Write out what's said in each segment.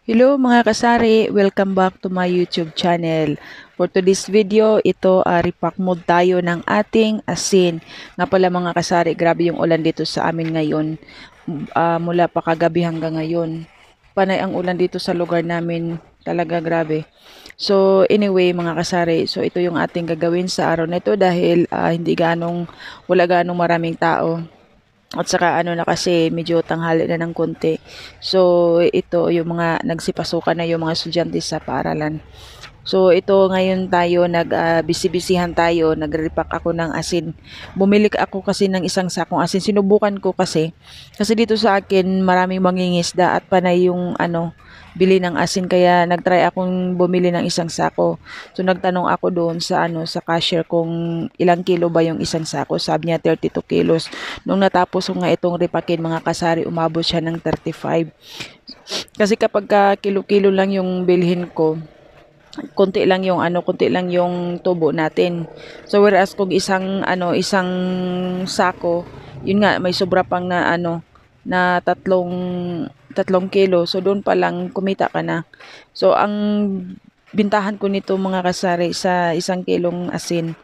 Hello mga kasari, welcome back to my YouTube channel. For today's video, ito repack mode tayo ng ating asin. Nga pala mga kasari, grabe yung ulan dito sa amin ngayon. Mula pa kagabi hanggang ngayon. Panay ang ulan dito sa lugar namin, talaga grabe. So anyway mga kasari, so ito yung ating gagawin sa araw na ito dahil wala ganong maraming tao. At saka ano na kasi medyo tanghali na ng konti. So ito yung mga nagsipasukan na yung mga estudyante sa paaralan. So ito ngayon tayo bisi-bisihan tayo, nagre-repack ako ng asin. Bumili ako kasi ng isang sakong asin. Sinubukan ko kasi dito sa akin maraming mangingisda at panay yung bili ng asin kaya nagtry akong bumili ng isang sako. So nagtanong ako doon sa cashier kung ilang kilo ba yung isang sako. Sabi niya 32 kilos. Nung natapos ko nga itong repakin mga kasari, umabot siya ng 35. Kasi kapag kilo-kilo lang yung bilhin ko, konti lang yung tubo natin. So whereas kung isang sako, yun nga may sobra pang na tatlong kilo. So doon pa lang kumita ka na. So ang bintahan ko nito mga kasari sa isang kilong asin,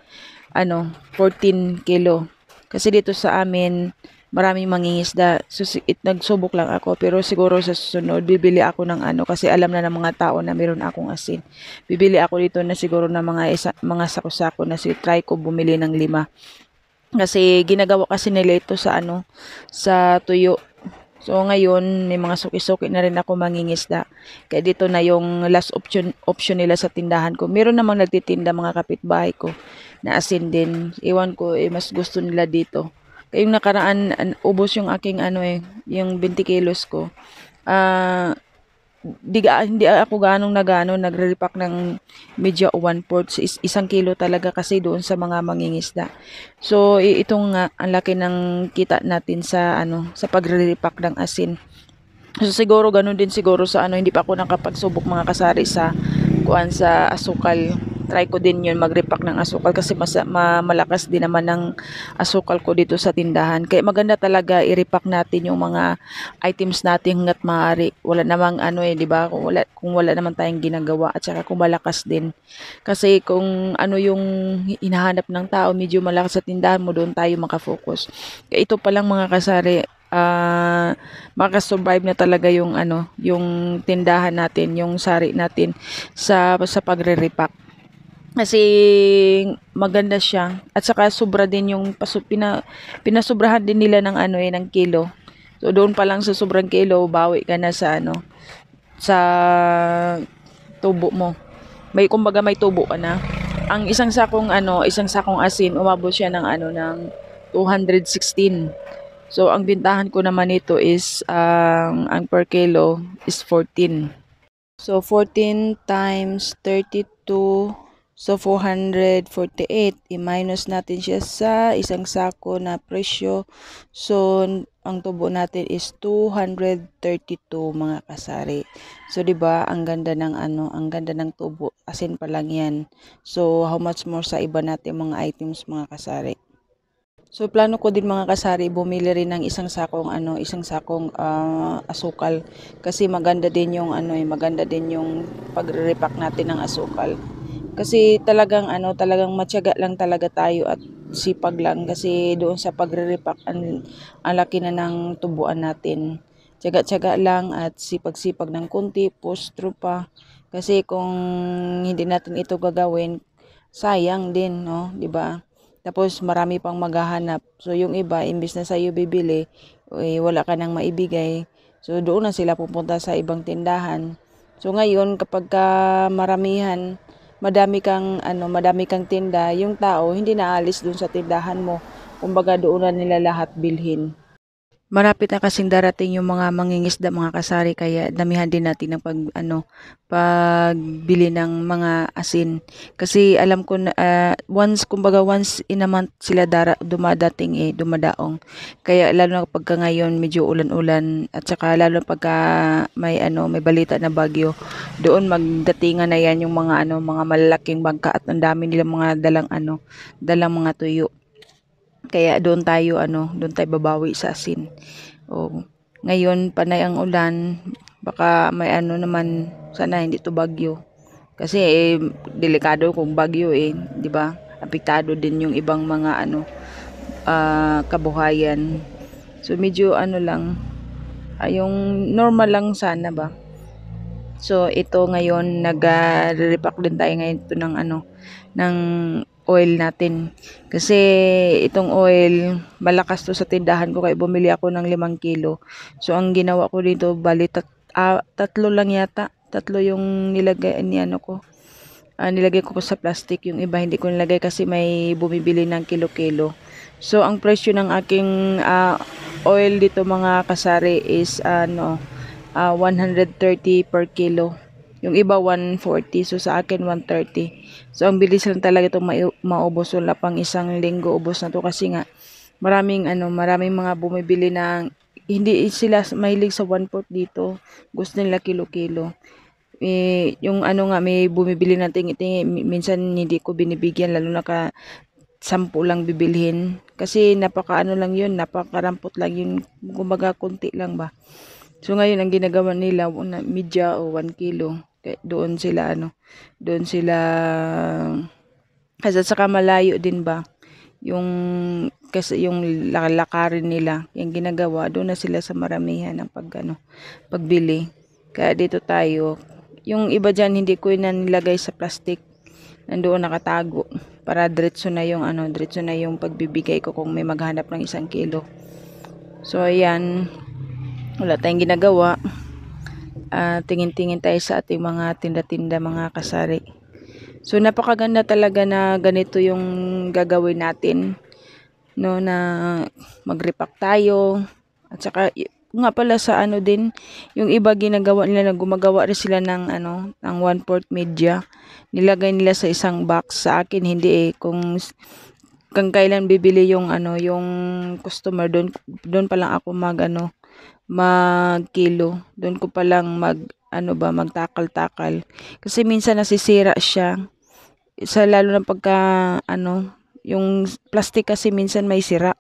14 kilo. Kasi dito sa amin, maraming mangingisda. So, nagsubok lang ako. Pero siguro sa susunod, bibili ako ng kasi alam na ng mga tao na meron akong asin. Bibili ako dito na siguro ng mga sako-sako na try ko bumili ng 5. Kasi ginagawa kasi nila ito sa tuyo. So ngayon, may mga suki-suki na rin ako mangingisda. Kaya dito na yung last option nila sa tindahan ko. Meron namang nagtitinda mga kapitbahay ko na asin din. Iwan ko, mas gusto nila dito. Kaya yung nakaraan, ubos yung aking yung 20 kilos ko. Ah, hindi ako nagre-repack ng medyo 1/4 isang kilo talaga kasi doon sa mga mangingisda. So itong nga ang laki ng kita natin sa pagre-repack ng asin. So siguro ganun din siguro sa hindi pa ako nakapagsubok mga kasari sa asukal. Try ko din yun mag-repack ng asukal kasi malakas din naman ng asukal ko dito sa tindahan. Kaya maganda talaga i-repack natin yung mga items natin hangga't maaari. Wala namang di ba? Kung wala naman tayong ginagawa at saka kung malakas din. Kasi kung yung hinahanap ng tao, medyo malakas sa tindahan mo, doon tayo makafocus. Kaya ito pa lang mga kasari, makasurvive na talaga yung tindahan natin, yung sari natin sa pagre-repack. Kasi maganda siya at saka sobra din yung pinasubrahan din nila ng ng kilo. So doon pa lang sa sobrang kilo, bawi ka na sa tubo mo. Kumbaga may tubo ka na. Ang isang sakong asin, umabot siya ng 216. So ang bintahan ko naman nito is ang per kilo is 14. So 14 times 32, so 448. I-minus natin siya sa isang sako na presyo. So ang tubo natin is 232 mga kasari. So 'di ba ang ganda ng ang ganda ng tubo. Asin pa lang 'yan. So how much more sa iba natin mga items mga kasari. So plano ko din mga kasari bumili rin ng isang sakong asukal kasi maganda din yung pagre-repack natin ng asukal. Kasi talagang matyaga lang talaga tayo at sipag lang kasi doon sa pagre-repack ang laki na ng tubuan natin. Tiyaga-tiyaga lang at sipag-sipag ng konti, push through pa. Kasi kung hindi natin ito gagawin, sayang din, no, 'di ba? Tapos marami pang maghahanap. So yung iba, imbis na sa'yo bibili, wala ka nang maibigay. So doon na sila pupunta sa ibang tindahan. So ngayon, kapag madami kang tinda, yung tao hindi naalis doon sa tindahan mo. Kumbaga doon na nila lahat bilhin. Malapit na kasing darating yung mga mangingisda mga kasari kaya damihan din natin ng pagbili ng mga asin. Kasi alam ko na once in a month sila dumadating. Kaya lalo na pagka ngayon medyo ulan-ulan at saka lalo pagka may balita na bagyo, doon magdatingan na yan yung mga malalaking bangka at ang dami nilang mga dalang mga tuyo. Kaya doon tayo babawi sa asin. O, ngayon panay ang ulan, Baka may ano naman, sana hindi to bagyo. Kasi delikado kung bagyo di ba? Apektado din yung ibang mga kabuhayan. So medyo lang, yung normal lang sana ba. So ito ngayon nag-repack din tayo ngayon ito ng oil natin. Kasi itong oil, malakas to sa tindahan ko kaya bumili ako ng 5 kilo. So ang ginawa ko dito, bali tatlo lang yata. Tatlo yung nilagay ko. Nilagay ko sa plastic, yung iba hindi ko nilagay kasi may bumibili ng kilo-kilo. So ang presyo ng aking oil dito mga kasari is 130 per kilo. Yung iba 140, so sa akin 130. So ang bilis lang talaga itong maubos. Wala pang isang linggo ubos na to kasi nga maraming mga bumibili ng hindi sila mahilig sa 1/4 dito. Gusto nila kilo-kilo. Yung nga may bumibili ng tingi-tingi, minsan hindi ko binibigyan lalo na 10 lang bibilhin kasi lang yun, napakarampot lang yun, kumbaga konti lang ba. So ngayon ang ginagawa nila media o 1 kilo. Doon sila kasi saka malayo din ba kasi yung lalakarin nila, yung ginagawa doon na sila sa maramihan ng pagbili. Kaya dito tayo, yung iba dyan hindi ko na nilagay sa plastic, nandoon nakatago para diretso na yung pagbibigay ko kung may maghanap ng 1 kilo. So ayan, wala tayong ginagawa. Tingin-tingin tayo sa ating mga tinda-tinda mga kasari. So napakaganda talaga na ganito yung gagawin natin, no, na mag-repack tayo. At saka nga pala sa din, yung iba ginagawa nila na gumagawa rin sila ng 1/4 media. Nilagay nila sa isang box. Sa akin hindi kung kailan bibili yung yung customer, doon pa lang ako mag-kilo. Doon ko pa lang magtakal-takal. Kasi minsan nasisira siya. Lalo na pagka yung plastic kasi minsan may sira.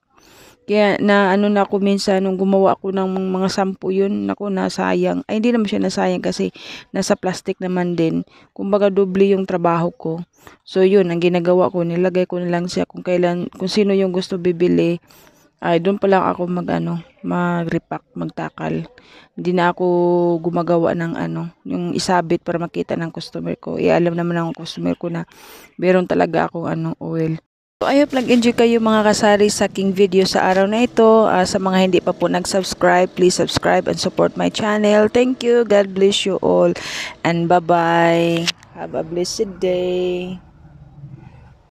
Kaya na ako minsan nung gumawa ako ng mga 10 yun, nasayang. Ay hindi naman siya nasayang kasi nasa plastic naman din. Kumbaga doble yung trabaho ko. So yun, ang ginagawa ko, nilagay ko na lang siya kung sino yung gusto bibili. Ay doon pa lang ako mag-repack, magtakal. Hindi na ako gumagawa ng yung isabit para makita ng customer ko. Alam naman ng customer ko na meron talaga akong oil. So, I hope nag-enjoy kayo mga kasari sa aking video sa araw na ito. Sa mga hindi pa po nag-subscribe, please subscribe and support my channel. Thank you. God bless you all. And bye-bye. Have a blessed day.